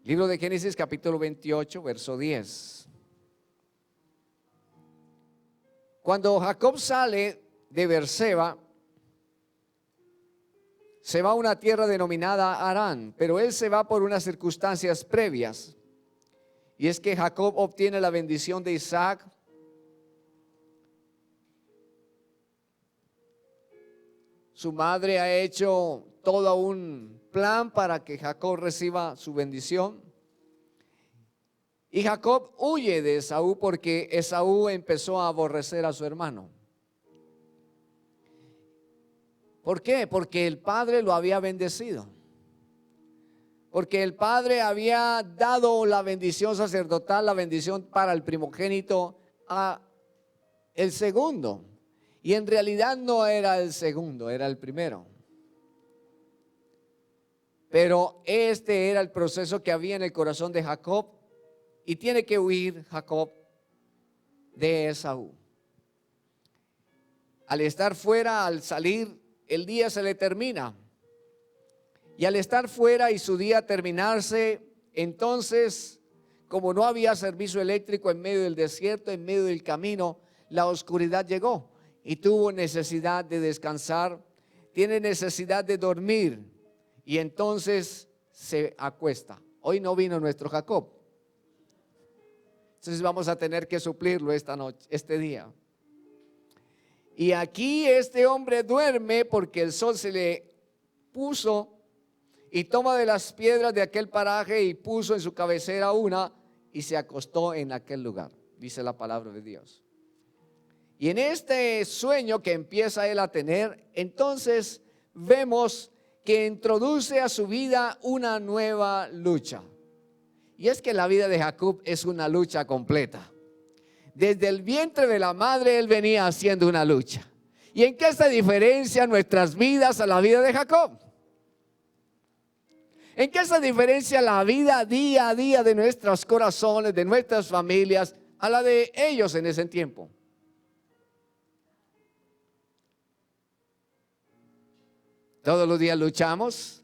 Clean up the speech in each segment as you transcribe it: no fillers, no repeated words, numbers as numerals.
Libro de Génesis capítulo 28, verso 10. Cuando Jacob sale de Beerseba, se va a una tierra denominada Harán, pero él se va por unas circunstancias previas. Y es que Jacob obtiene la bendición de Isaac. Su madre ha hecho todo un plan para que Jacob reciba su bendición. Y Jacob huye de Esaú porque Esaú empezó a aborrecer a su hermano. ¿Por qué? Porque el padre lo había bendecido. Porque el padre había dado la bendición sacerdotal, la bendición para el primogénito a el segundo. Y en realidad no era el segundo, era el primero. Pero este era el proceso que había en el corazón de Jacob. Y tiene que huir Jacob de Esaú. Al estar fuera, al salir, el día se le termina. Y al estar fuera y su día terminarse, entonces, como no había servicio eléctrico en medio del desierto, en medio del camino, la oscuridad llegó y tuvo necesidad de descansar, tiene necesidad de dormir y entonces se acuesta. Hoy no vino nuestro Jacob. Entonces vamos a tener que suplirlo esta noche, este día. Y aquí este hombre duerme porque el sol se le puso y toma de las piedras de aquel paraje y puso en su cabecera una y se acostó en aquel lugar, dice la palabra de Dios. Y en este sueño que empieza él a tener, entonces vemos que introduce a su vida una nueva lucha. Y es que la vida de Jacob es una lucha completa. Desde el vientre de la madre él venía haciendo una lucha. ¿Y en qué se diferencia nuestras vidas a la vida de Jacob? ¿En qué se diferencia la vida día a día de nuestros corazones, de nuestras familias, a la de ellos en ese tiempo? Todos los días luchamos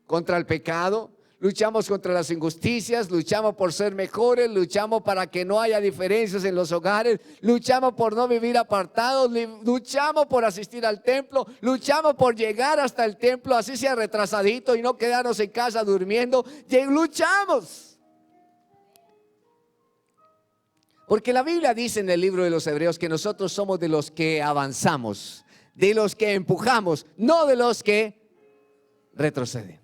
contra el pecado, luchamos contra las injusticias, luchamos por ser mejores, luchamos para que no haya diferencias en los hogares, luchamos por no vivir apartados, luchamos por asistir al templo, luchamos por llegar hasta el templo, así sea retrasadito y no quedarnos en casa durmiendo, luchamos. Porque la Biblia dice en el libro de los Hebreos que nosotros somos de los que avanzamos, de los que empujamos, no de los que retroceden.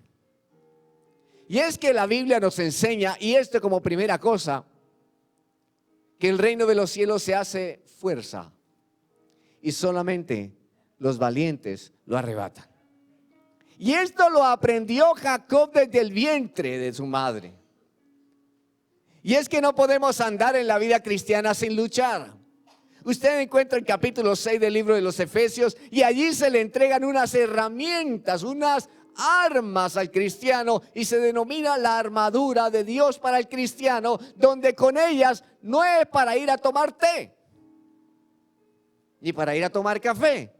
Y es que la Biblia nos enseña, y esto como primera cosa, que el reino de los cielos se hace fuerza y solamente los valientes lo arrebatan. Y esto lo aprendió Jacob desde el vientre de su madre. Y es que no podemos andar en la vida cristiana sin luchar. Usted encuentra el capítulo 6 del libro de los Efesios y allí se le entregan unas herramientas, unas armas al cristiano y se denomina la armadura de Dios para el cristiano, donde con ellas no es para ir a tomar té ni para ir a tomar café,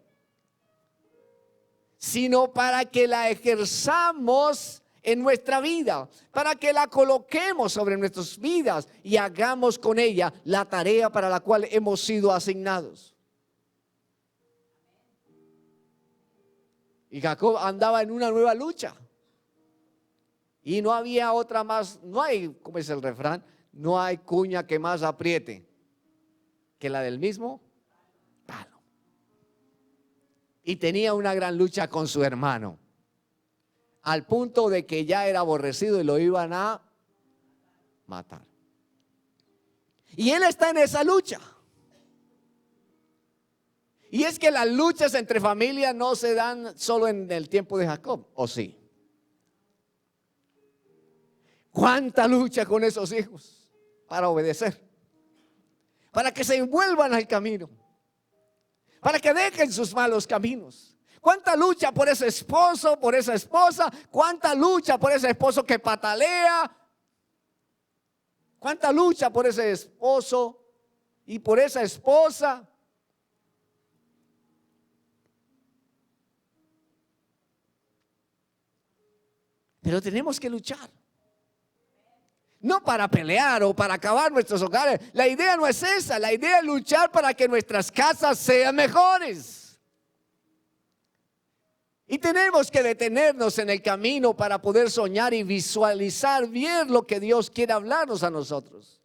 sino para que la ejerzamos en nuestra vida, para que la coloquemos sobre nuestras vidas y hagamos con ella la tarea para la cual hemos sido asignados. Y Jacob andaba en una nueva lucha. Y no había otra más, no hay, como es el refrán, no hay cuña que más apriete que la del mismo palo. Y tenía una gran lucha con su hermano, al punto de que ya era aborrecido y lo iban a matar. Y él está en esa lucha. Y es que las luchas entre familias no se dan solo en el tiempo de Jacob, ¿o sí? ¿Cuánta lucha con esos hijos para obedecer? Para que se envuelvan al camino, para que dejen sus malos caminos. ¿Cuánta lucha por ese esposo, por esa esposa? ¿Cuánta lucha por ese esposo que patalea? ¿Cuánta lucha por ese esposo y por esa esposa? Pero tenemos que luchar. no para pelear o para acabar nuestros hogares. La idea no es esa. La idea es luchar para que nuestras casas sean mejores. Y tenemos que detenernos en el camino para poder soñar y visualizar bien lo que Dios quiere hablarnos a nosotros.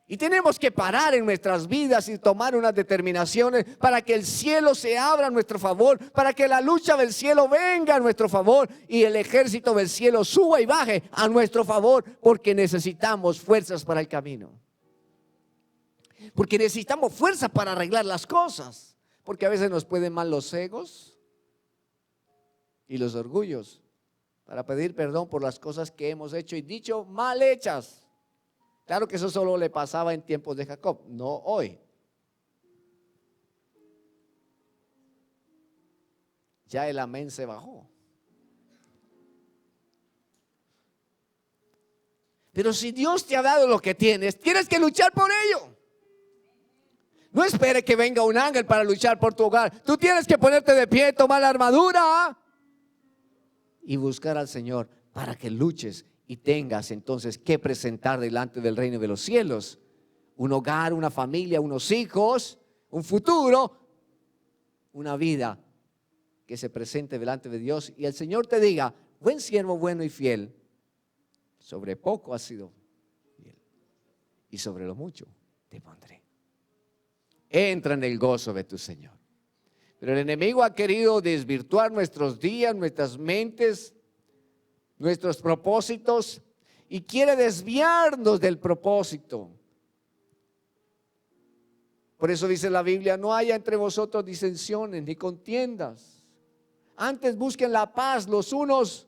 Y tenemos que parar en nuestras vidas y tomar unas determinaciones para que el cielo se abra a nuestro favor, para que la lucha del cielo venga a nuestro favor y el ejército del cielo suba y baje a nuestro favor, porque necesitamos fuerzas para el camino. Porque necesitamos fuerza para arreglar las cosas, porque a veces nos pueden mal los egos y los orgullos para pedir perdón por las cosas que hemos hecho y dicho mal hechas. Claro que eso solo le pasaba en tiempos de Jacob, no hoy. Ya el amén se bajó. Pero si Dios te ha dado lo que tienes, tienes que luchar por ello. No espere que venga un ángel para luchar por tu hogar. Tú tienes que ponerte de pie, tomar la armadura y buscar al Señor para que luches y tengas entonces que presentar delante del reino de los cielos un hogar, una familia, unos hijos, un futuro, una vida que se presente delante de Dios y el Señor te diga: buen siervo, bueno y fiel, sobre poco has sido fiel y sobre lo mucho te pondré. Entra en el gozo de tu Señor. Pero el enemigo ha querido desvirtuar nuestros días, nuestras mentes, nuestros propósitos, y quiere desviarnos del propósito. Por eso dice la Biblia: no haya entre vosotros disensiones ni contiendas, antes busquen la paz los unos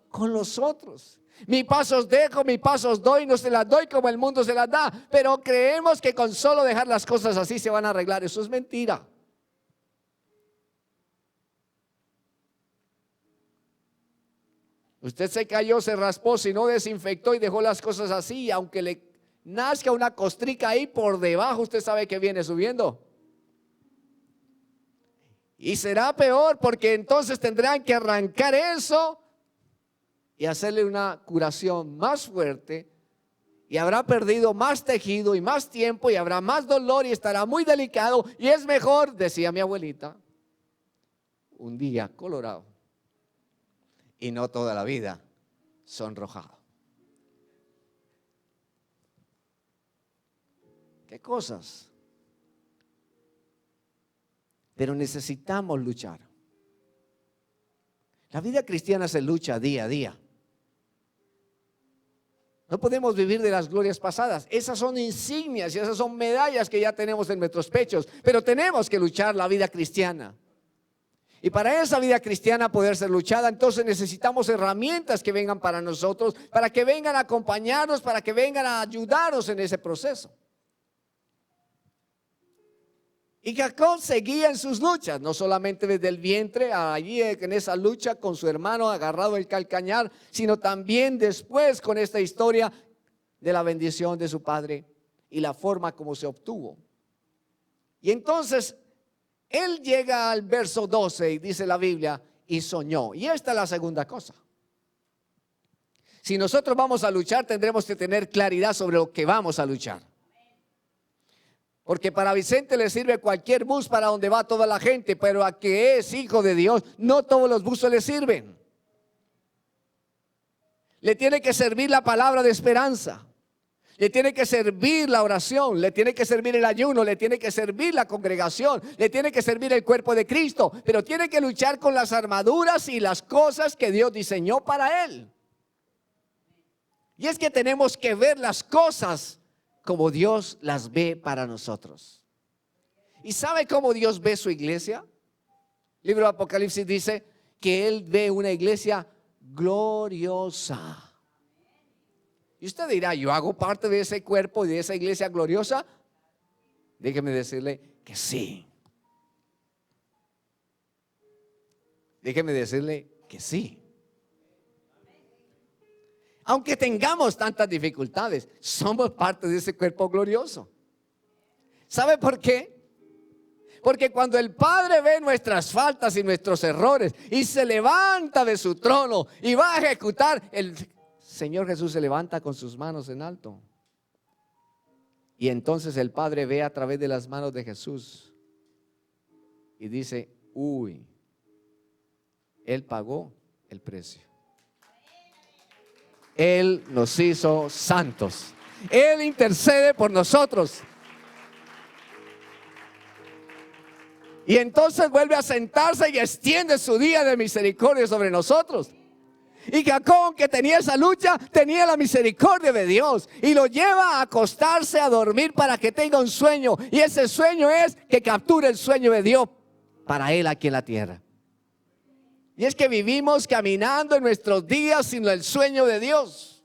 con los otros. Mi paz os dejo, mi paz os doy, no se las doy como el mundo se las da. Pero creemos que con solo dejar las cosas así se van a arreglar. Eso es mentira. Usted se cayó, se raspó, si no desinfectó y dejó las cosas así, aunque le nazca una costrica ahí por debajo, usted sabe que viene subiendo. Y será peor, porque entonces tendrán que arrancar eso y hacerle una curación más fuerte, y habrá perdido más tejido y más tiempo y habrá más dolor y estará muy delicado. Y es mejor, decía mi abuelita, un día colorado y no toda la vida sonrojado. ¿Qué cosas? Pero necesitamos luchar. La vida cristiana se lucha día a día. No podemos vivir de las glorias pasadas. Esas son insignias y esas son medallas que ya tenemos en nuestros pechos. Pero tenemos que luchar la vida cristiana. Y para esa vida cristiana poder ser luchada, entonces necesitamos herramientas que vengan para nosotros, para que vengan a acompañarnos, para que vengan a ayudarnos en ese proceso. Y Jacob seguía en sus luchas, no solamente desde el vientre, allí en esa lucha con su hermano agarrado el calcañar, sino también después con esta historia de la bendición de su padre y la forma como se obtuvo. Y entonces él llega al verso 12 y dice la Biblia: y soñó. Y esta es la segunda cosa. Si nosotros vamos a luchar, tendremos que tener claridad sobre lo que vamos a luchar. Porque para Vicente le sirve cualquier bus para donde va toda la gente, pero a que es hijo de Dios, no todos los buses le sirven. Le tiene que servir la palabra de esperanza. Le tiene que servir la oración, le tiene que servir el ayuno, le tiene que servir la congregación, le tiene que servir el cuerpo de Cristo, pero tiene que luchar con las armaduras y las cosas que Dios diseñó para él. Y es que tenemos que ver las cosas como Dios las ve para nosotros. ¿Y sabe cómo Dios ve su iglesia? El libro de Apocalipsis dice que Él ve una iglesia gloriosa. Y usted dirá: yo hago parte de ese cuerpo y de esa iglesia gloriosa. Déjeme decirle que sí. Déjeme decirle que sí. Aunque tengamos tantas dificultades, somos parte de ese cuerpo glorioso. ¿Sabe por qué? Porque cuando el Padre ve nuestras faltas y nuestros errores y se levanta de su trono y va a ejecutar, Él Señor Jesús se levanta con sus manos en alto. Y entonces el Padre ve a través de las manos de Jesús y dice, uy, Él pagó el precio. Él nos hizo santos. Él intercede por nosotros. Y entonces vuelve a sentarse y extiende su día de misericordia sobre nosotros. Y Jacob, que tenía esa lucha, tenía la misericordia de Dios y lo lleva a acostarse a dormir para que tenga un sueño. Y ese sueño es que capture el sueño de Dios para él aquí en la tierra. Y es que vivimos caminando en nuestros días sin el sueño de Dios.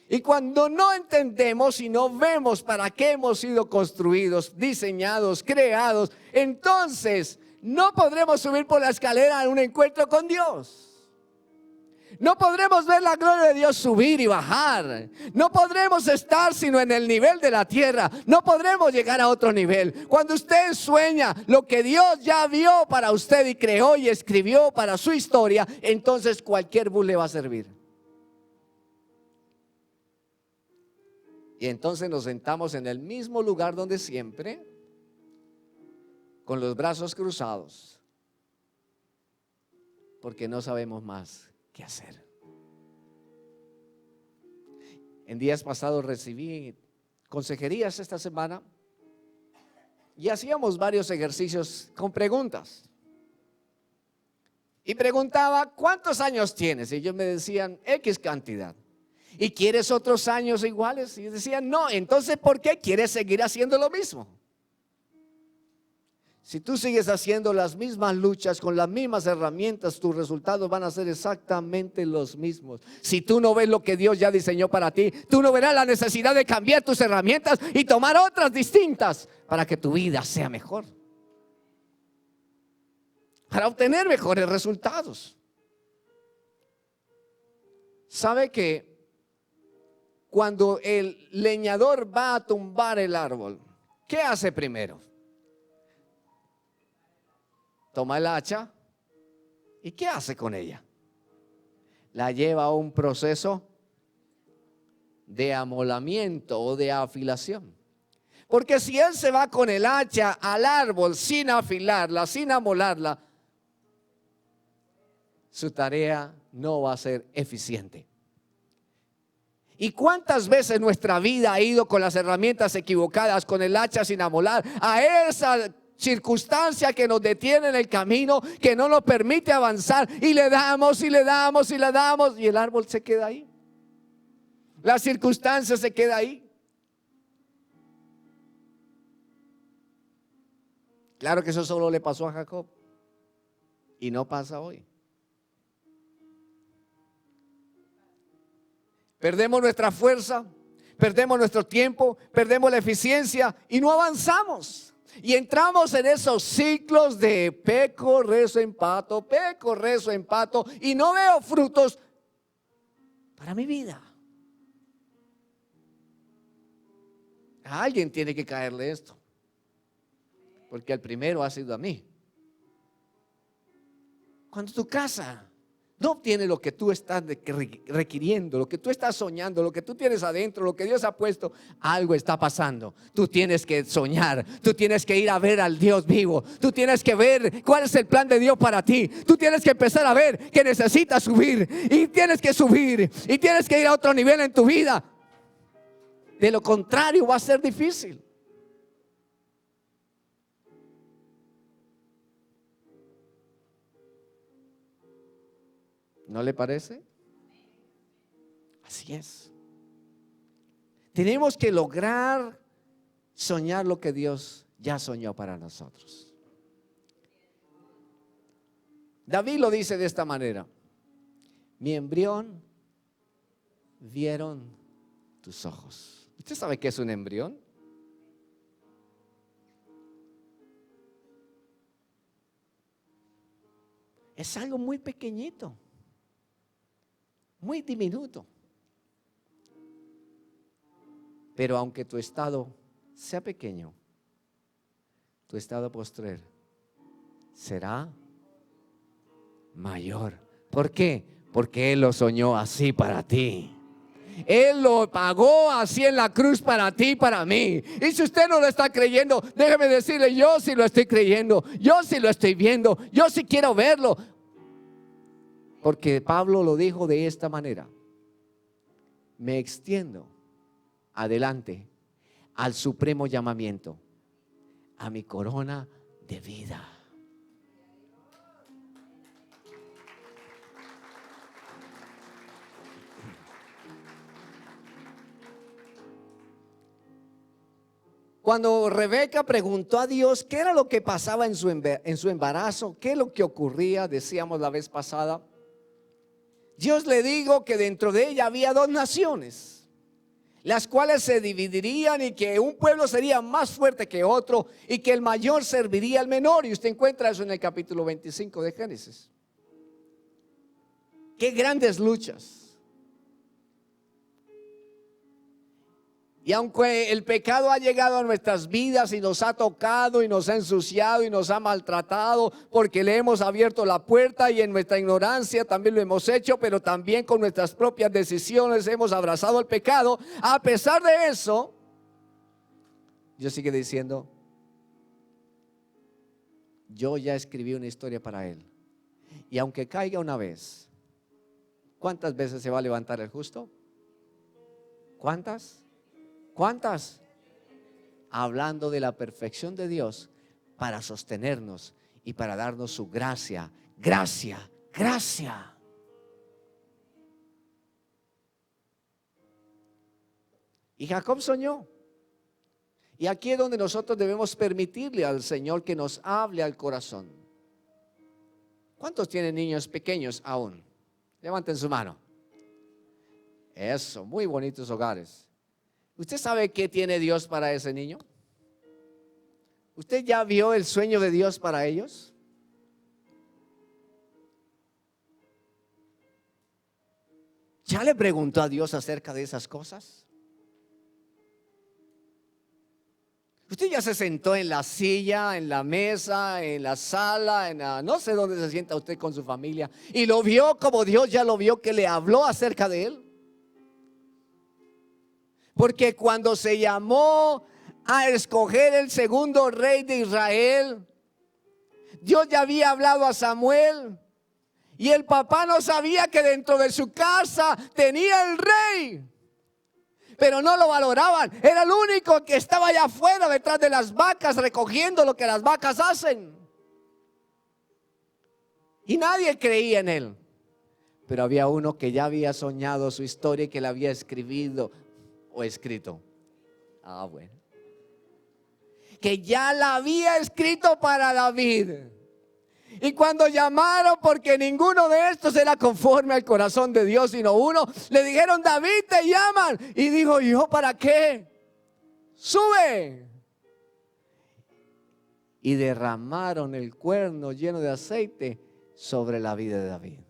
Y cuando no entendemos y no vemos para qué hemos sido construidos, diseñados, creados, entonces no podremos subir por la escalera en un encuentro con Dios. No podremos ver la gloria de Dios subir y bajar. No podremos estar sino en el nivel de la tierra. No podremos llegar a otro nivel. Cuando usted sueña lo que Dios ya vio para usted y creó y escribió para su historia, entonces cualquier bus le va a servir. Y entonces nos sentamos en el mismo lugar donde siempre, con los brazos cruzados, porque no sabemos más qué hacer. En días pasados recibí consejerías esta semana y hacíamos varios ejercicios con preguntas. Y preguntaba, ¿cuántos años tienes? Y ellos me decían, X cantidad. ¿Y quieres otros años iguales? Y decían, no, entonces ¿por qué quieres seguir haciendo lo mismo? Si tú sigues haciendo las mismas luchas con las mismas herramientas, tus resultados van a ser exactamente los mismos. Si tú no ves lo que Dios ya diseñó para ti, tú no verás la necesidad de cambiar tus herramientas y tomar otras distintas para que tu vida sea mejor, para obtener mejores resultados. ¿Sabe que cuando el leñador va a tumbar el árbol, qué hace primero? Toma el hacha y ¿qué hace con ella? La lleva a un proceso de amolamiento o de afilación. Porque si él se va con el hacha al árbol sin afilarla, sin amolarla, su tarea no va a ser eficiente. ¿Y cuántas veces nuestra vida ha ido con las herramientas equivocadas, con el hacha sin amolar, a esa circunstancia que nos detiene en el camino, que no nos permite avanzar, y le damos y le damos y le damos, y el árbol se queda ahí? La circunstancia se queda ahí. Claro que eso solo le pasó a Jacob y no pasa hoy. Perdemos nuestra fuerza, perdemos nuestro tiempo, perdemos la eficiencia y no avanzamos. Y entramos en esos ciclos de peco, rezo, empato, peco, rezo, empato, y no veo frutos para mi vida. A alguien tiene que caerle esto, porque el primero ha sido a mí. Cuando tu casa no obtiene lo que tú estás requiriendo, lo que tú estás soñando, lo que tú tienes adentro, lo que Dios ha puesto, algo está pasando. Tú tienes que soñar, tú tienes que ir a ver al Dios vivo, tú tienes que ver cuál es el plan de Dios para ti, tú tienes que empezar a ver que necesitas subir y tienes que subir y tienes que ir a otro nivel en tu vida. De lo contrario va a ser difícil. ¿No le parece? Así es. Tenemos que lograr soñar lo que Dios ya soñó para nosotros. David lo dice de esta manera: mi embrión vieron tus ojos. ¿Usted sabe qué es un embrión? Es algo muy pequeñito, muy diminuto. Pero aunque tu estado sea pequeño, tu estado postrer será mayor. ¿Por qué? Porque Él lo soñó así para ti. Él lo pagó así en la cruz para ti y para mí. Y si usted no lo está creyendo, déjeme decirle, yo sí lo estoy creyendo, yo sí lo estoy viendo, yo sí quiero verlo. Porque Pablo lo dijo de esta manera: me extiendo adelante al supremo llamamiento, a mi corona de vida. Cuando Rebeca preguntó a Dios qué era lo que pasaba en su embarazo, qué es lo que ocurría, decíamos la vez pasada, Dios le dijo que dentro de ella había dos naciones, las cuales se dividirían y que un pueblo sería más fuerte que otro y que el mayor serviría al menor. Y usted encuentra eso en el capítulo 25 de Génesis. Qué grandes luchas. Y aunque el pecado ha llegado a nuestras vidas y nos ha tocado y nos ha ensuciado y nos ha maltratado, porque le hemos abierto la puerta y en nuestra ignorancia también lo hemos hecho, pero también con nuestras propias decisiones hemos abrazado el pecado. A pesar de eso, Dios sigue diciendo: yo ya escribí una historia para él. Y aunque caiga una vez, ¿cuántas veces se va a levantar el justo? ¿Cuántas? ¿Cuántas? Hablando de la perfección de Dios para sostenernos y para darnos su gracia, gracia, gracia. Y Jacob soñó. Y aquí es donde nosotros debemos permitirle al Señor que nos hable al corazón. ¿Cuántos tienen niños pequeños aún? Levanten su mano. Eso, muy bonitos hogares. ¿Usted sabe qué tiene Dios para ese niño? ¿Usted ya vio el sueño de Dios para ellos? ¿Ya le preguntó a Dios acerca de esas cosas? Usted ya se sentó en la silla, en la mesa, en la sala, no sé dónde se sienta usted con su familia, y lo vio como Dios ya lo vio, que le habló acerca de él. Porque cuando se llamó a escoger el segundo rey de Israel, Dios ya había hablado a Samuel. Y el papá no sabía que dentro de su casa tenía el rey. Pero no lo valoraban. Era el único que estaba allá afuera detrás de las vacas recogiendo lo que las vacas hacen. Y nadie creía en él. Pero había uno que ya había soñado su historia y que la había escrito. Bueno. Que ya la había escrito para David. Y cuando llamaron, porque ninguno de estos era conforme al corazón de Dios, sino uno, le dijeron: David, te llaman. Y dijo: ¿yo para qué? Sube. Y derramaron el cuerno lleno de aceite sobre la vida de David.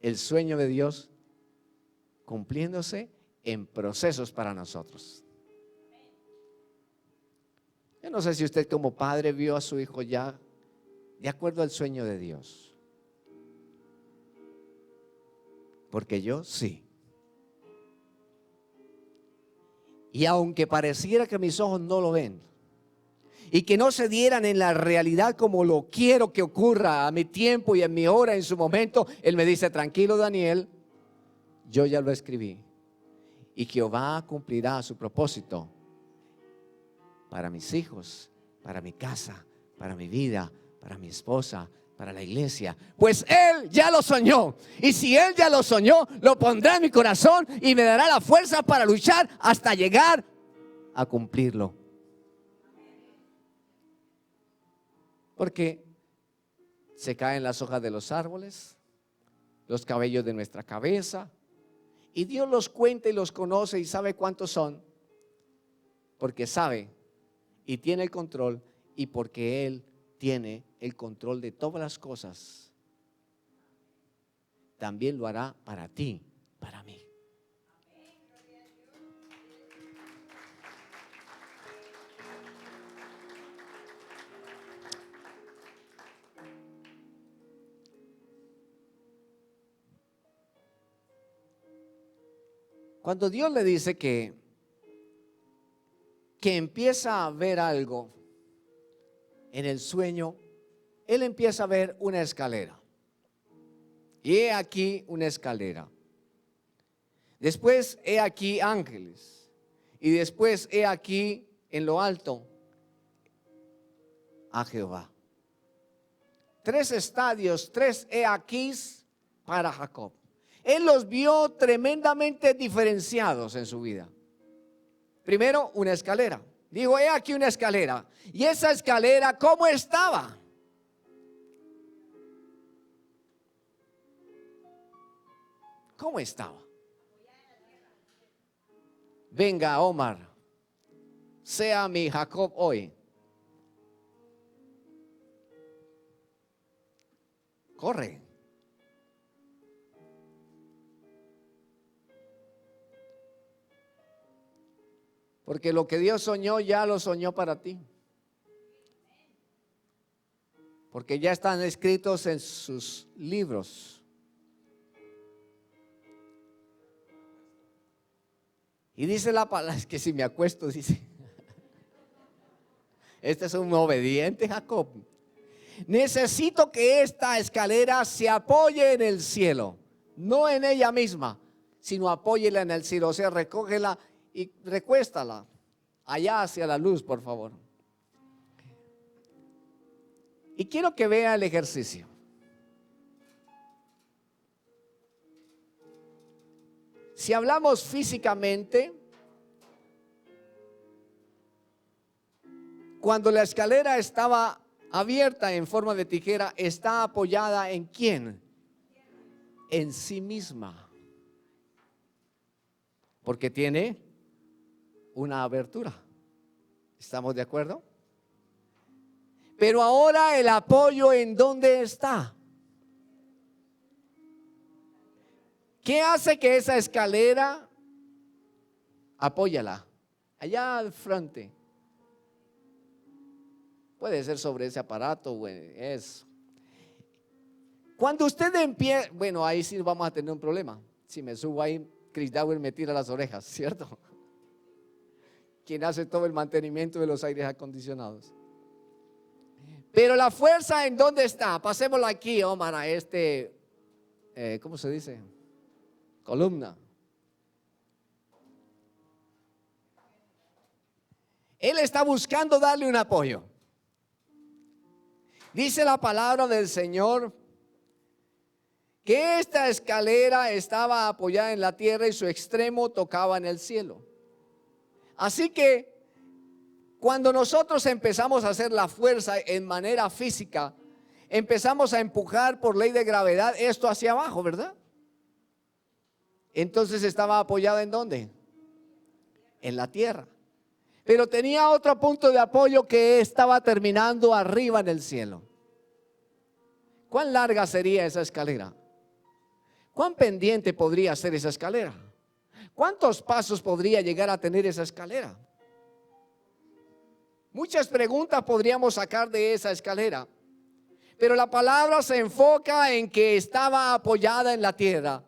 El sueño de Dios cumpliéndose en procesos para nosotros. Yo no sé si usted como padre vio a su hijo ya de acuerdo al sueño de Dios. Porque yo sí. Y aunque pareciera que mis ojos no lo ven y que no se dieran en la realidad como lo quiero que ocurra a mi tiempo y en mi hora, en su momento, Él me dice: tranquilo, Daniel, yo ya lo escribí y Jehová cumplirá su propósito para mis hijos, para mi casa, para mi vida, para mi esposa, para la iglesia. Pues Él ya lo soñó. Y si Él ya lo soñó, lo pondrá en mi corazón y me dará la fuerza para luchar hasta llegar a cumplirlo. Porque se caen las hojas de los árboles, los cabellos de nuestra cabeza, y Dios los cuenta y los conoce y sabe cuántos son, porque sabe y tiene el control, y porque Él tiene el control de todas las cosas, también lo hará para ti, para mí. Cuando Dios le dice que empieza a ver algo en el sueño, él empieza a ver una escalera. Y he aquí una escalera. Después he aquí ángeles. Y después he aquí en lo alto a Jehová. 3 estadios, 3 he aquís para Jacob. Él los vio tremendamente diferenciados en su vida. Primero, una escalera. Dijo, he aquí una escalera. Y esa escalera, ¿cómo estaba? ¿Cómo estaba? Venga, Omar, sea mi Jacob hoy. Corre. Porque lo que Dios soñó, ya lo soñó para ti. Porque ya están escritos en sus libros. Y dice la palabra, es que si me acuesto, dice, este es un obediente Jacob. Necesito que esta escalera se apoye en el cielo, no en ella misma, sino apóyela en el cielo. O sea, recógela y recuéstala allá hacia la luz, por favor. Y quiero que vea el ejercicio. Si hablamos físicamente, cuando la escalera estaba abierta en forma de tijera, está apoyada ¿en quién? En sí misma. Porque tiene una abertura. ¿Estamos de acuerdo? Pero ahora el apoyo, ¿en dónde está? ¿Qué hace que esa escalera? Apóyala allá al frente. Puede ser sobre ese aparato o eso. Cuando usted empieza, bueno, ahí sí vamos a tener un problema. Si me subo ahí, Chris Dowell me tira las orejas, ¿cierto? Quien hace todo el mantenimiento de los aires acondicionados. Pero la fuerza, ¿en dónde está? Pasémosla aquí, Omar, a este, ¿cómo se dice? Columna. Él está buscando darle un apoyo. Dice la palabra del Señor que esta escalera estaba apoyada en la tierra y su extremo tocaba en el cielo. Así que cuando nosotros empezamos a hacer la fuerza en manera física, empezamos a empujar por ley de gravedad esto hacia abajo, ¿verdad? Entonces estaba apoyada ¿en dónde? En la tierra. Pero tenía otro punto de apoyo que estaba terminando arriba en el cielo. ¿Cuán larga sería esa escalera? ¿Cuán pendiente podría ser esa escalera? ¿Cuántos pasos podría llegar a tener esa escalera? Muchas preguntas podríamos sacar de esa escalera. Pero la palabra se enfoca en que estaba apoyada en la tierra.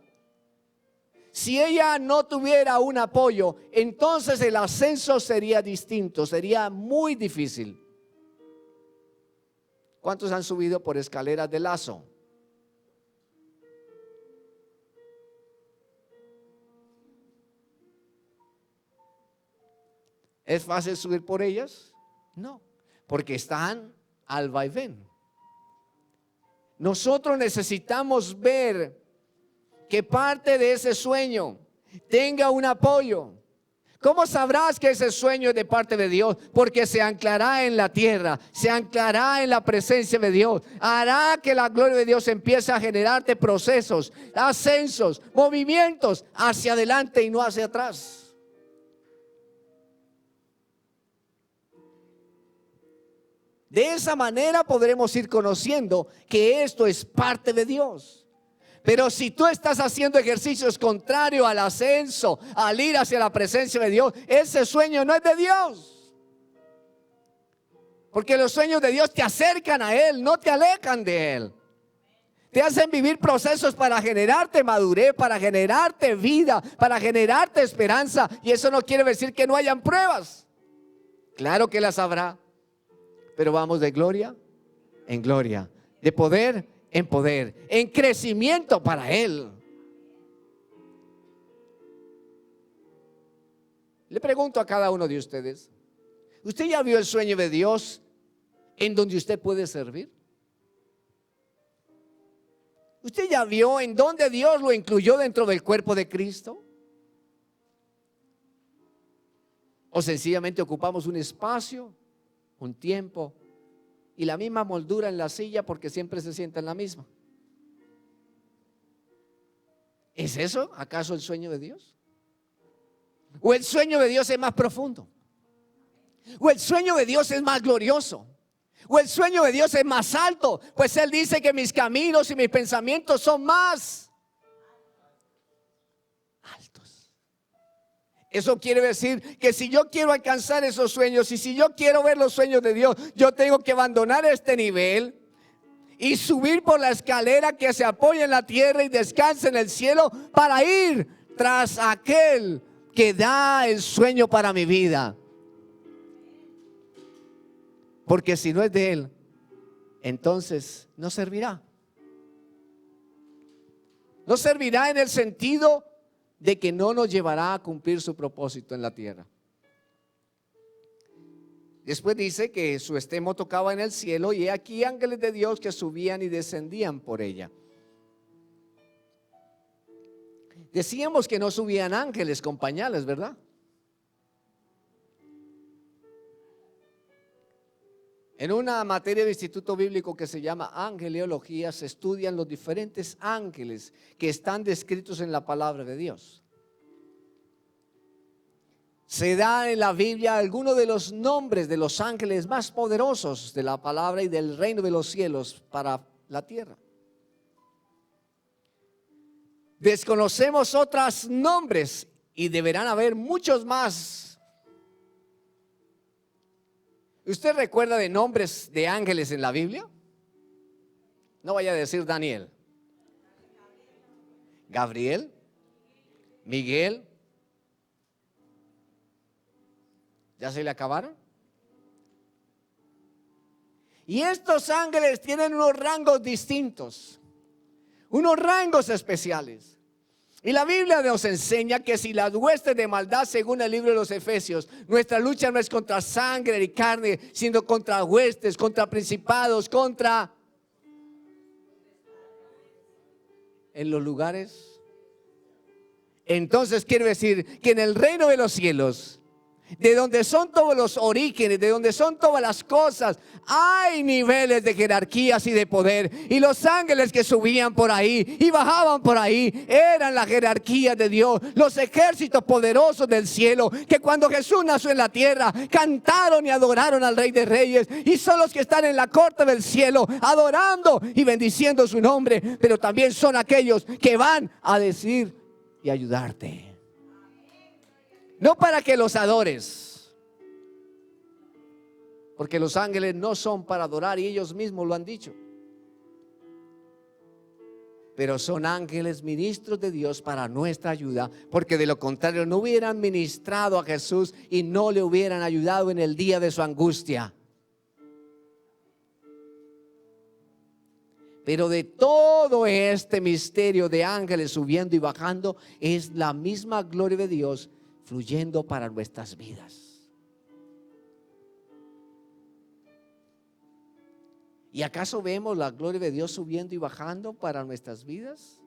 Si ella no tuviera un apoyo, entonces el ascenso sería distinto, sería muy difícil. ¿Cuántos han subido por escaleras de lazo? ¿Es fácil subir por ellas? No, porque están al vaivén. Nosotros necesitamos ver que parte de ese sueño tenga un apoyo. ¿Cómo sabrás que ese sueño es de parte de Dios? Porque se anclará en la tierra, se anclará en la presencia de Dios. Hará que la gloria de Dios empiece a generarte procesos, ascensos, movimientos hacia adelante y no hacia atrás. De esa manera podremos ir conociendo que esto es parte de Dios. Pero si tú estás haciendo ejercicios contrarios al ascenso, al ir hacia la presencia de Dios, ese sueño no es de Dios. Porque los sueños de Dios te acercan a Él, no te alejan de Él. Te hacen vivir procesos para generarte madurez, para generarte vida, para generarte esperanza. Y eso no quiere decir que no hayan pruebas. Claro que las habrá. Pero vamos de gloria en gloria, de poder en poder, en crecimiento para Él. Le pregunto a cada uno de ustedes, ¿usted ya vio el sueño de Dios en donde usted puede servir? ¿Usted ya vio en dónde Dios lo incluyó dentro del cuerpo de Cristo? ¿O sencillamente ocupamos un espacio, un tiempo y la misma moldura en la silla porque siempre se sienta en la misma? ¿Es eso acaso el sueño de Dios? ¿O el sueño de Dios es más profundo? ¿O el sueño de Dios es más glorioso? ¿O el sueño de Dios es más alto? Pues Él dice que mis caminos y mis pensamientos son más altos. Eso quiere decir que si yo quiero alcanzar esos sueños y si yo quiero ver los sueños de Dios, yo tengo que abandonar este nivel y subir por la escalera que se apoya en la tierra y descansa en el cielo para ir tras aquel que da el sueño para mi vida. Porque si no es de Él, entonces no servirá. No servirá en el sentido de que no nos llevará a cumplir su propósito en la tierra. Después dice que su extremo tocaba en el cielo y he aquí ángeles de Dios que subían y descendían por ella. Decíamos que no subían ángeles con pañales, ¿verdad? En una materia de instituto bíblico que se llama angeleología se estudian los diferentes ángeles que están descritos en la palabra de Dios. Se da en la Biblia algunos de los nombres de los ángeles más poderosos de la palabra y del reino de los cielos para la tierra. Desconocemos otros nombres y deberán haber muchos más. ¿Usted recuerda de nombres de ángeles en la Biblia? No vaya a decir Daniel, Gabriel, Miguel. ¿Ya se le acabaron? Y estos ángeles tienen unos rangos distintos, unos rangos especiales. Y la Biblia nos enseña que si las huestes de maldad, según el libro de los Efesios, nuestra lucha no es contra sangre y carne, sino contra huestes, contra principados, contra en los lugares. Entonces quiere decir que en el reino de los cielos, de donde son todos los orígenes, de donde son todas las cosas, hay niveles de jerarquías y de poder. Y los ángeles que subían por ahí y bajaban por ahí eran la jerarquía de Dios, los ejércitos poderosos del cielo, que cuando Jesús nació en la tierra cantaron y adoraron al Rey de Reyes, y son los que están en la corte del cielo adorando y bendiciendo su nombre. Pero también son aquellos que van a decir y ayudarte. No para que los adores, porque los ángeles no son para adorar y ellos mismos lo han dicho. Pero son ángeles ministros de Dios para nuestra ayuda, porque de lo contrario no hubieran ministrado a Jesús y no le hubieran ayudado en el día de su angustia. Pero de todo este misterio de ángeles subiendo y bajando es la misma gloria de Dios fluyendo para nuestras vidas. ¿Y acaso vemos la gloria de Dios subiendo y bajando para nuestras vidas?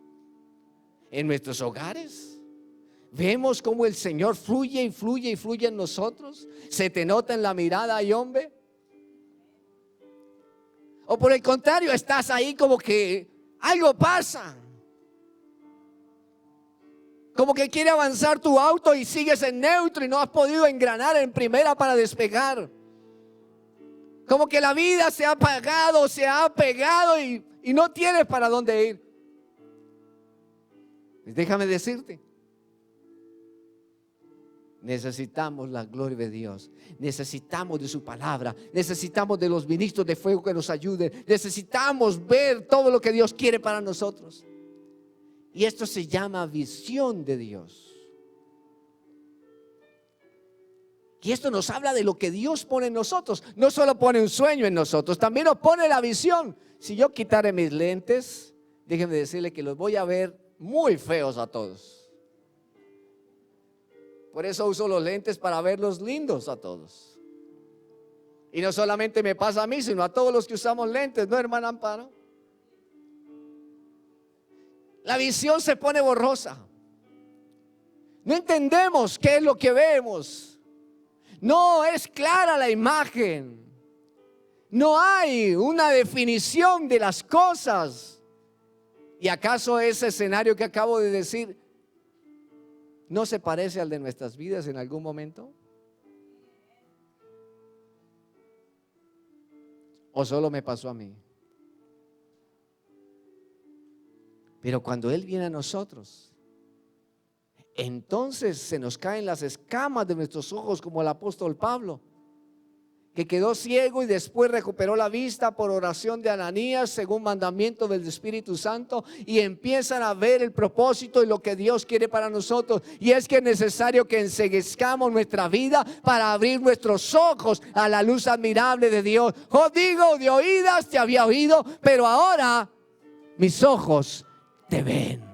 ¿En nuestros hogares? ¿Vemos cómo el Señor fluye y fluye y fluye en nosotros? ¿Se te nota en la mirada, y hombre? ¿O por el contrario estás ahí como que algo pasa? Como que quiere avanzar tu auto y sigues en neutro y no has podido engranar en primera para despegar. Como que la vida se ha apagado, se ha pegado y no tienes para dónde ir. Déjame decirte Necesitamos la gloria de Dios, necesitamos de su palabra, necesitamos de los ministros de fuego que nos ayuden, necesitamos ver todo lo que Dios quiere para nosotros. Y esto se llama visión de Dios. Y esto nos habla de lo que Dios pone en nosotros. No solo pone un sueño en nosotros, también nos pone la visión. Si yo quitara mis lentes, déjenme decirle que los voy a ver muy feos a todos. Por eso uso los lentes, para verlos lindos a todos. Y no solamente me pasa a mí, sino a todos los que usamos lentes, ¿no, hermana Amparo? La visión se pone borrosa. No entendemos qué es lo que vemos. No es clara la imagen. No hay una definición de las cosas. ¿Y acaso ese escenario que acabo de decir no se parece al de nuestras vidas en algún momento? ¿O solo me pasó a mí? Pero cuando Él viene a nosotros, entonces se nos caen las escamas de nuestros ojos, como el apóstol Pablo, que quedó ciego y después recuperó la vista por oración de Ananías, según mandamiento del Espíritu Santo, y empiezan a ver el propósito y lo que Dios quiere para nosotros. Y es que es necesario que enceguezcamos nuestra vida para abrir nuestros ojos a la luz admirable de Dios. Oh, digo, de oídas te había oído, pero ahora mis ojos te ven.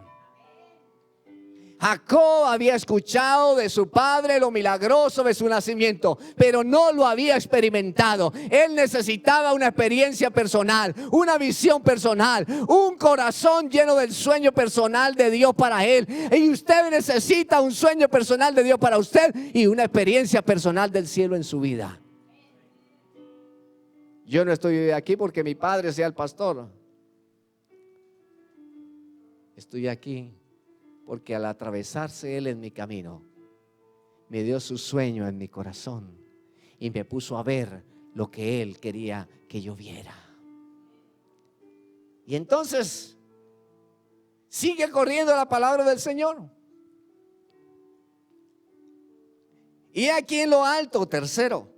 Jacob había escuchado de su padre lo milagroso de su nacimiento, pero no lo había experimentado. Él necesitaba una experiencia personal, una visión personal, un corazón lleno del sueño personal de Dios para él. Y usted necesita un sueño personal de Dios para usted y una experiencia personal del cielo en su vida. Yo no estoy aquí porque mi padre sea el pastor. Estoy aquí porque al atravesarse Él en mi camino, me dio su sueño en mi corazón y me puso a ver lo que Él quería que yo viera. Y entonces sigue corriendo la palabra del Señor. Y aquí en lo alto, tercero,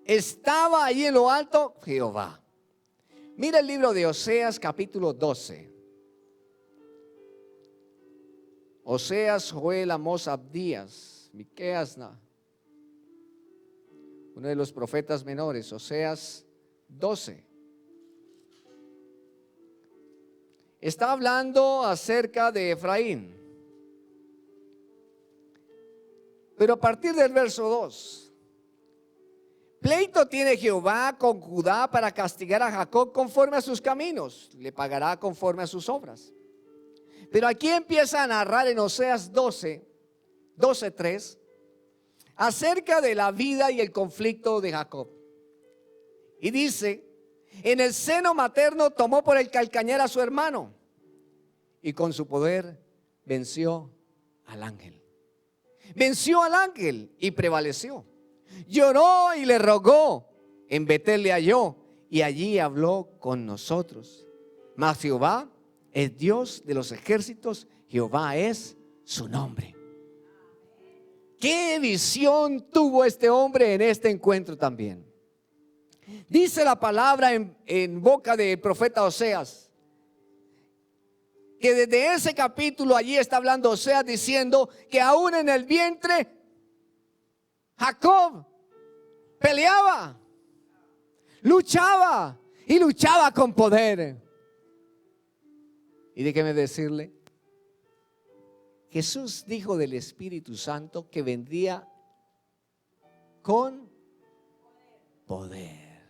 estaba ahí en lo alto Jehová. Mira el libro de Oseas capítulo 12. Oseas, Joel, Amós, Abdías, Miqueas, uno de los profetas menores. Oseas 12. Está hablando acerca de Efraín. Pero a partir del verso 2. Pleito tiene Jehová con Judá para castigar a Jacob conforme a sus caminos. Le pagará conforme a sus obras. Pero aquí empieza a narrar en Oseas 12:3 acerca de la vida y el conflicto de Jacob. Y dice: en el seno materno tomó por el calcañar a su hermano y con su poder venció al ángel. Venció al ángel y prevaleció. Lloró y le rogó. En Betel le halló y allí habló con nosotros. Mas Jehová es Dios de los ejércitos, Jehová es su nombre. ¿Qué visión tuvo este hombre en este encuentro también? Dice la palabra en boca del profeta Oseas, que desde ese capítulo allí está hablando Oseas diciendo que aún en el vientre Jacob peleaba, luchaba y luchaba con poder. Y déjeme decirle, Jesús dijo del Espíritu Santo que vendría con poder.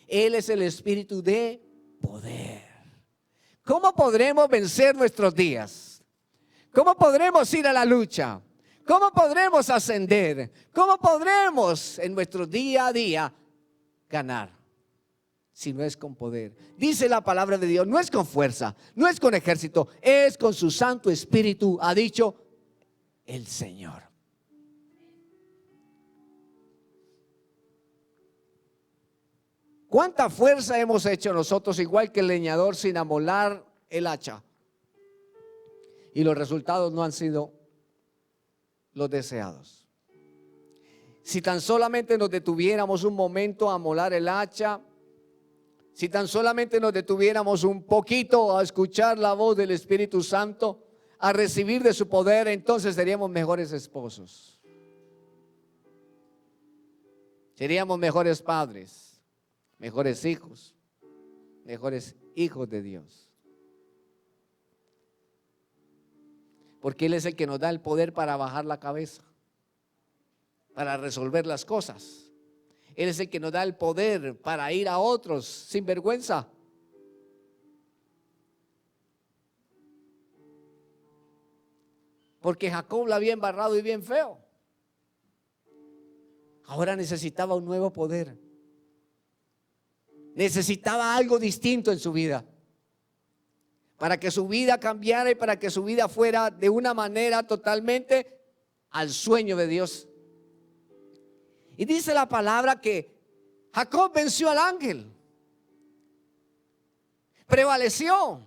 Él es el Espíritu de poder. ¿Cómo podremos vencer nuestros días? ¿Cómo podremos ir a la lucha? ¿Cómo podremos ascender? ¿Cómo podremos en nuestro día a día ganar? Si no es con poder. Dice la palabra de Dios, no es con fuerza, no es con ejército, es con su Santo Espíritu, ha dicho el Señor. ¿Cuánta fuerza hemos hecho nosotros, igual que el leñador, sin amolar el hacha? Y los resultados no han sido los deseados. Si tan solamente nos detuviéramos un momento a molar el hacha, si tan solamente nos detuviéramos un poquito a escuchar la voz del Espíritu Santo, a recibir de su poder, entonces seríamos mejores esposos. Seríamos mejores padres, mejores hijos de Dios. Porque Él es el que nos da el poder para bajar la cabeza, para resolver las cosas. Él es el que nos da el poder para ir a otros sin vergüenza. Porque Jacob la había embarrado y bien feo. Ahora necesitaba un nuevo poder. Necesitaba algo distinto en su vida. Para que su vida cambiara y para que su vida fuera de una manera totalmente al sueño de Dios. Y dice la palabra que Jacob venció al ángel. Prevaleció.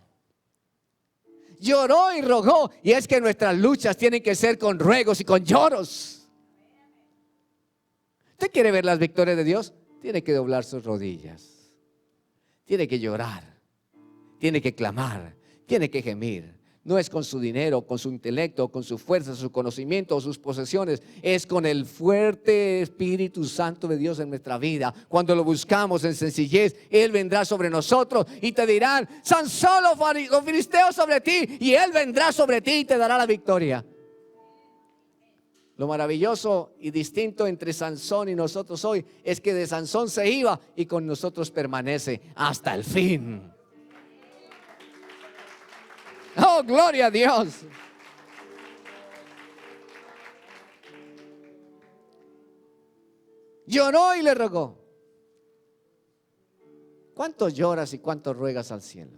Lloró y rogó. Y es que nuestras luchas tienen que ser con ruegos y con lloros. ¿Usted quiere ver las victorias de Dios? Tiene que doblar sus rodillas. Tiene que llorar. Tiene que clamar. Tiene que gemir. No es con su dinero, con su intelecto, con su fuerza, su conocimiento o sus posesiones. Es con el fuerte Espíritu Santo de Dios en nuestra vida. Cuando lo buscamos en sencillez, Él vendrá sobre nosotros y te dirán: Sansón, los filisteos sobre ti. Y Él vendrá sobre ti y te dará la victoria. Lo maravilloso y distinto entre Sansón y nosotros hoy es que de Sansón se iba y con nosotros permanece hasta el fin. Oh, gloria a Dios. Lloró y le rogó. ¿Cuánto lloras y cuánto ruegas al cielo?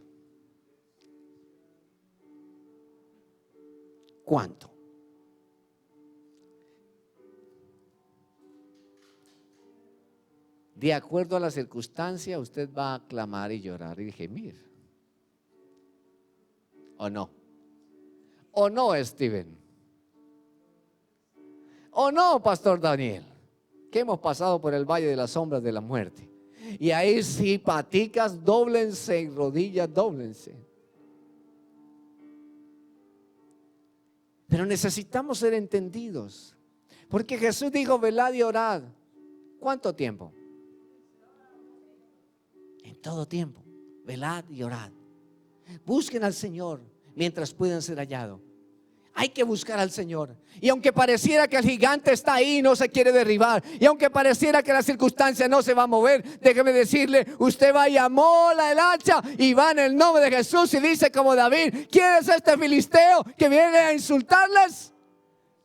¿Cuánto? De acuerdo a la circunstancia, usted va a clamar y llorar y gemir. ¿O no? ¿O no, Steven? ¿O no, Pastor Daniel? Que hemos pasado por el valle de las sombras de la muerte. Y ahí sí, paticas, dóblense, rodillas, dóblense. Pero necesitamos ser entendidos. Porque Jesús dijo: velad y orad. ¿Cuánto tiempo? En todo tiempo. Velad y orad. Busquen al Señor mientras puedan ser hallados. Hay que buscar al Señor. Y aunque pareciera que el gigante está ahí y no se quiere derribar, y aunque pareciera que la circunstancia no se va a mover, déjeme decirle: usted va y amola el hacha y va en el nombre de Jesús y dice como David: ¿quién es este filisteo que viene a insultarles?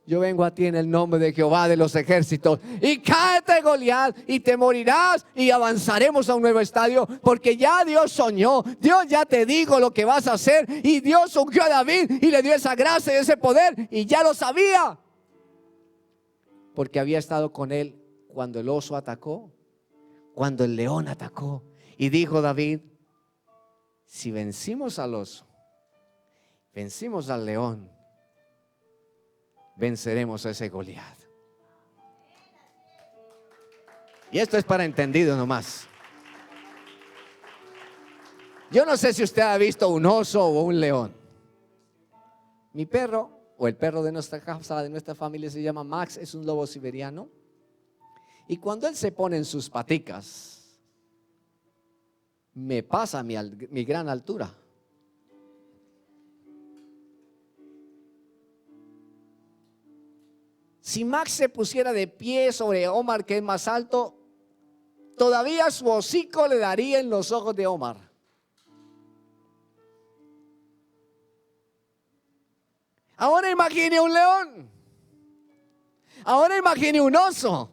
Yo vengo a ti en el nombre de Jehová de los ejércitos. Y cáete, Goliat, y te morirás. Y avanzaremos a un nuevo estadio. Porque ya Dios soñó. Dios ya te dijo lo que vas a hacer. Y Dios ungió a David y le dio esa gracia y ese poder. Y ya lo sabía. Porque había estado con él cuando el oso atacó, cuando el león atacó. Y dijo David: si vencimos al oso, vencimos al león, venceremos a ese Goliat. Y esto es para entendido nomás. Yo no sé si usted ha visto un oso o un león. Mi perro, o el perro de nuestra casa, de nuestra familia, se llama Max. Es un lobo siberiano. Y cuando él se pone en sus paticas, me pasa mi gran altura. Si Max se pusiera de pie sobre Omar, que es más alto, todavía su hocico le daría en los ojos de Omar. Ahora imagine un león. Ahora imagine un oso.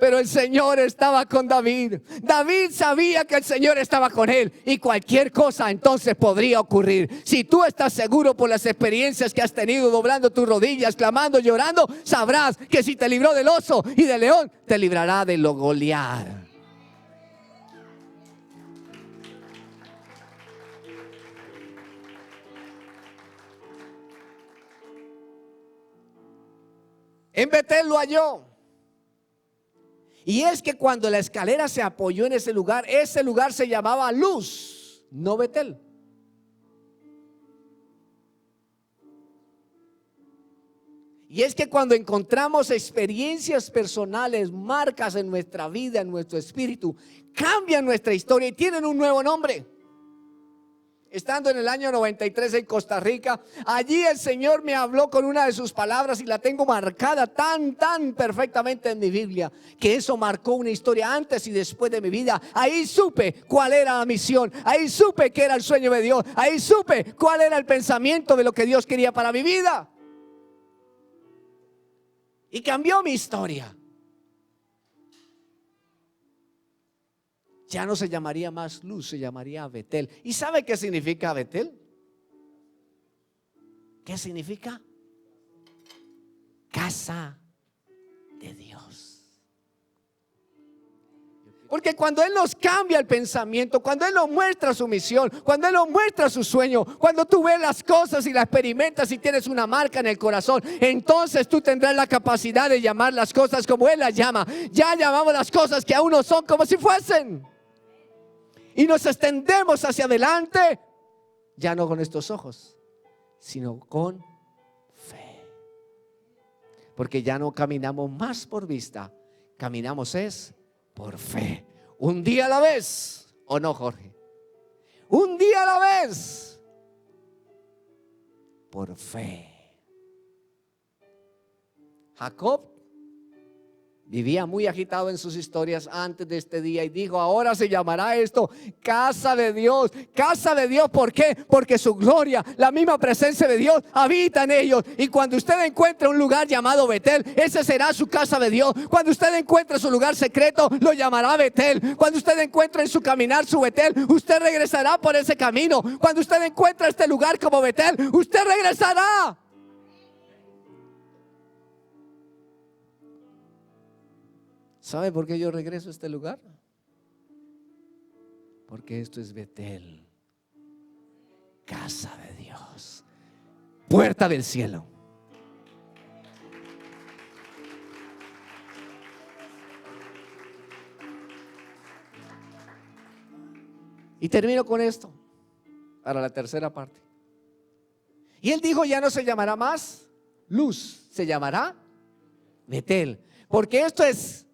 Pero el Señor estaba con David. David sabía que el Señor estaba con él. Y cualquier cosa entonces podría ocurrir. Si tú estás seguro por las experiencias que has tenido, doblando tus rodillas, clamando, llorando, sabrás que si te libró del oso y del león, te librará de lo Goliat. En Betel lo halló. Y es que cuando la escalera se apoyó en ese lugar se llamaba Luz, no Betel. Y es que cuando encontramos experiencias personales, marcas en nuestra vida, en nuestro espíritu, cambian nuestra historia y tienen un nuevo nombre. Estando en el año 93 en Costa Rica, allí el Señor me habló con una de sus palabras y la tengo marcada tan perfectamente en mi Biblia, que eso marcó una historia antes y después de mi vida. Ahí supe cuál era la misión, ahí supe que era el sueño de Dios, ahí supe cuál era el pensamiento de lo que Dios quería para mi vida. Y cambió mi historia. Ya no se llamaría más Luz, se llamaría Betel. ¿Y sabe qué significa Betel? ¿Qué significa? Casa de Dios. Porque cuando Él nos cambia el pensamiento, cuando Él nos muestra su misión, cuando Él nos muestra su sueño, cuando tú ves las cosas y las experimentas y tienes una marca en el corazón, entonces tú tendrás la capacidad de llamar las cosas como Él las llama. Ya llamamos las cosas que aún no son como si fuesen. Y nos extendemos hacia adelante, ya no con estos ojos, sino con fe. Porque ya no caminamos más por vista, caminamos es por fe. Un día a la vez, ¿o no, Jorge? Un día a la vez, por fe. Jacob vivía muy agitado en sus historias antes de este día y dijo: ahora se llamará esto casa de Dios. Casa de Dios, ¿por qué? Porque su gloria, la misma presencia de Dios habita en ellos. Y cuando usted encuentre un lugar llamado Betel, ese será su casa de Dios. Cuando usted encuentre su lugar secreto, lo llamará Betel. Cuando usted encuentre en su caminar su Betel, usted regresará por ese camino. Cuando usted encuentre este lugar como Betel, usted regresará. ¿Sabe por qué yo regreso a este lugar? Porque esto es Betel, casa de Dios, puerta del cielo. Y termino con esto para la tercera parte. Y él dijo: ya no se llamará más Luz, se llamará Betel, porque esto es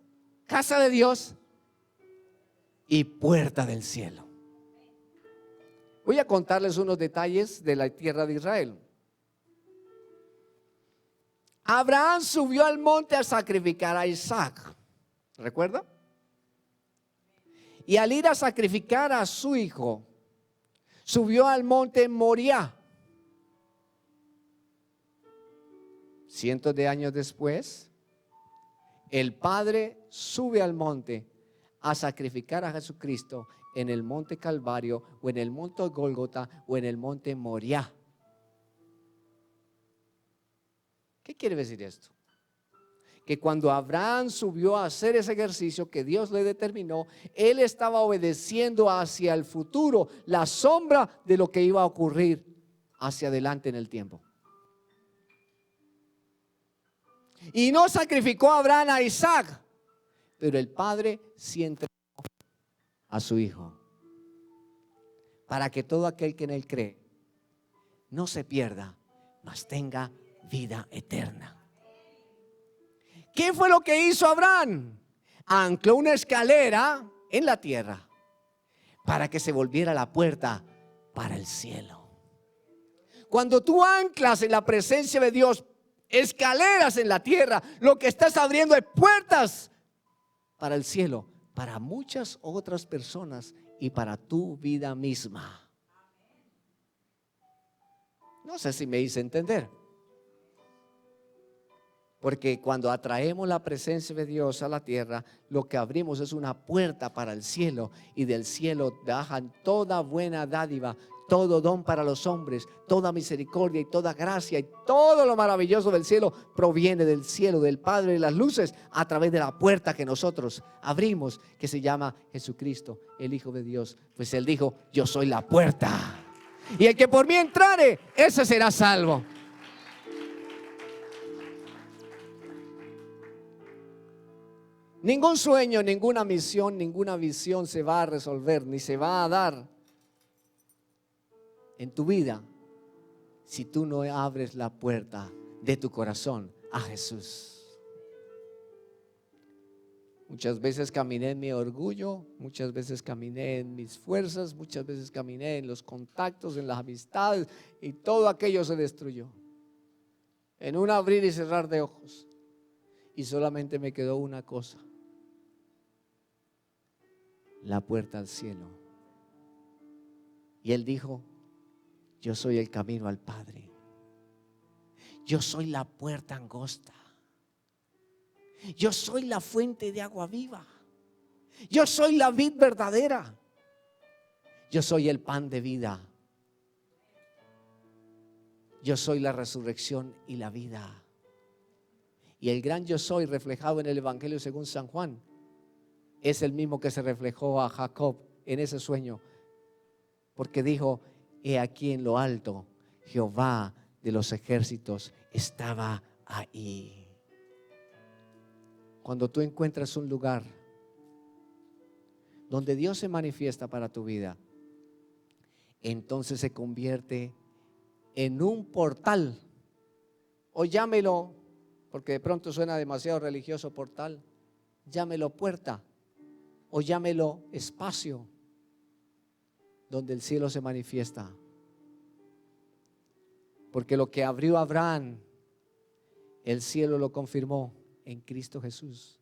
casa de Dios y puerta del cielo. Voy a contarles unos detalles de la tierra de Israel. Abraham subió al monte a sacrificar a Isaac, ¿recuerda? Y al ir a sacrificar a su hijo, subió al monte Moriah. Cientos de años después, el Padre sube al monte a sacrificar a Jesucristo en el monte Calvario, o en el monte Gólgota, o en el monte Moriah. ¿Qué quiere decir esto? Que cuando Abraham subió a hacer ese ejercicio que Dios le determinó, él estaba obedeciendo hacia el futuro, la sombra de lo que iba a ocurrir hacia adelante en el tiempo. Y no sacrificó a Abraham a Isaac, pero el Padre sí entregó a su hijo, para que todo aquel que en él cree no se pierda, mas tenga vida eterna. ¿Qué fue lo que hizo Abraham? Ancló una escalera en la tierra para que se volviera la puerta para el cielo. Cuando tú anclas en la presencia de Dios escaleras en la tierra, lo que estás abriendo es puertas para el cielo, para muchas otras personas y para tu vida misma. No sé si me hice entender. Porque cuando atraemos la presencia de Dios a la tierra, lo que abrimos es una puerta para el cielo, y del cielo bajan toda buena dádiva, todo don para los hombres, toda misericordia y toda gracia, y todo lo maravilloso del cielo proviene del cielo, del Padre de las luces, a través de la puerta que nosotros abrimos, que se llama Jesucristo, el Hijo de Dios. Pues Él dijo: yo soy la puerta, y el que por mí entrare, ese será salvo. Ningún sueño, ninguna misión, ninguna visión se va a resolver ni se va a dar en tu vida si tú no abres la puerta de tu corazón a Jesús. Muchas veces caminé en mi orgullo, muchas veces caminé en mis fuerzas, muchas veces caminé en los contactos, en las amistades, y todo aquello se destruyó en un abrir y cerrar de ojos. Y solamente me quedó una cosa: la puerta al cielo. Y Él dijo: yo soy el camino al Padre, yo soy la puerta angosta, yo soy la fuente de agua viva, yo soy la vid verdadera, yo soy el pan de vida, yo soy la resurrección y la vida. Y el gran yo soy reflejado en el Evangelio según San Juan es el mismo que se reflejó a Jacob en ese sueño, porque dijo: he aquí en lo alto, Jehová de los ejércitos estaba ahí. Cuando tú encuentras un lugar donde Dios se manifiesta para tu vida, entonces se convierte en un portal, o llámelo, porque de pronto suena demasiado religioso, portal, llámelo puerta, o llámelo espacio, donde el cielo se manifiesta. Porque lo que abrió Abraham, el cielo lo confirmó en Cristo Jesús.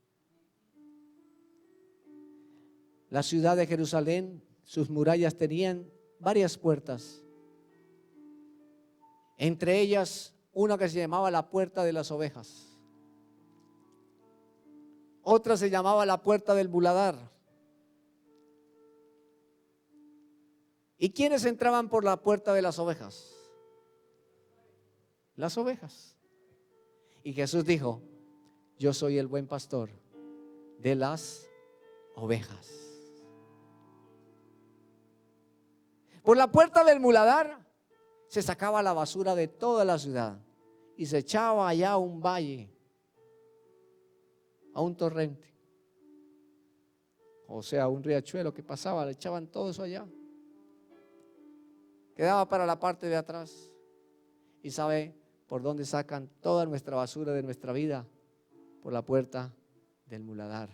La ciudad de Jerusalén, sus murallas tenían varias puertas, entre ellas una que se llamaba la puerta de las ovejas, otra se llamaba la puerta del muladar. ¿Y quiénes entraban por la puerta de las ovejas? Las ovejas. Y Jesús dijo: yo soy el buen pastor de las ovejas. Por la puerta del muladar se sacaba la basura de toda la ciudad y se echaba allá a un valle, a un torrente, o sea, a un riachuelo que pasaba, le echaban todo eso allá. Quedaba para la parte de atrás. ¿Y sabe por dónde sacan toda nuestra basura de nuestra vida? Por la puerta del muladar,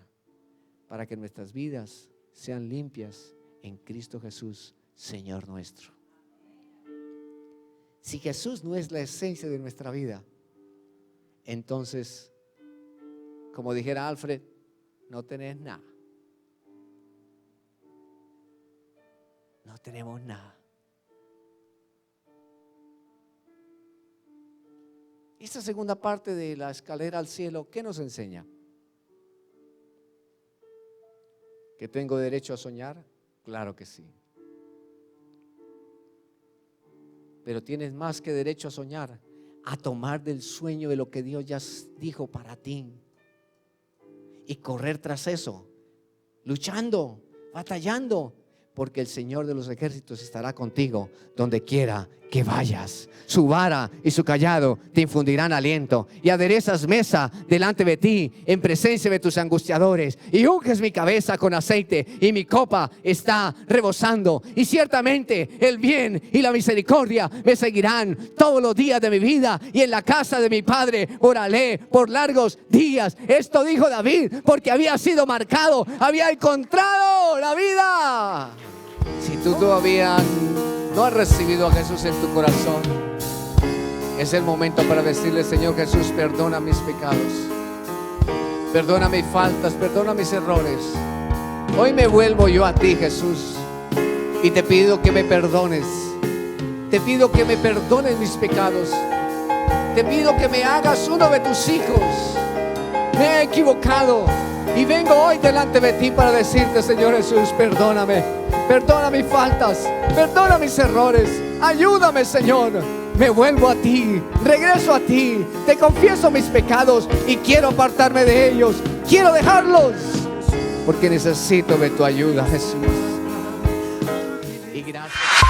para que nuestras vidas sean limpias en Cristo Jesús, Señor nuestro. Si Jesús no es la esencia de nuestra vida, entonces, como dijera Alfred, no tenés nada. No tenemos nada. Esta segunda parte de la escalera al cielo, ¿qué nos enseña? ¿Que tengo derecho a soñar? Claro que sí. Pero tienes más que derecho a soñar, a tomar del sueño de lo que Dios ya dijo para ti y correr tras eso, luchando, batallando, porque el Señor de los ejércitos estará contigo donde quiera que vayas. Su vara y su cayado te infundirán aliento, y aderezas mesa delante de ti en presencia de tus angustiadores, y unges mi cabeza con aceite, y mi copa está rebosando. Y ciertamente el bien y la misericordia me seguirán todos los días de mi vida, y en la casa de mi Padre moraré por largos días. Esto dijo David porque había sido marcado, había encontrado la vida. Si tú todavía no has recibido a Jesús en tu corazón, es el momento para decirle: Señor Jesús, perdona mis pecados, perdona mis faltas, perdona mis errores. Hoy me vuelvo yo a ti, Jesús, y te pido que me perdones. Te pido que me perdones mis pecados. Te pido que me hagas uno de tus hijos. Me he equivocado y vengo hoy delante de ti para decirte: Señor Jesús, perdóname, perdona mis faltas, perdona mis errores, ayúdame, Señor. Me vuelvo a ti, regreso a ti, te confieso mis pecados y quiero apartarme de ellos, quiero dejarlos, porque necesito de tu ayuda, Jesús. Y gracias.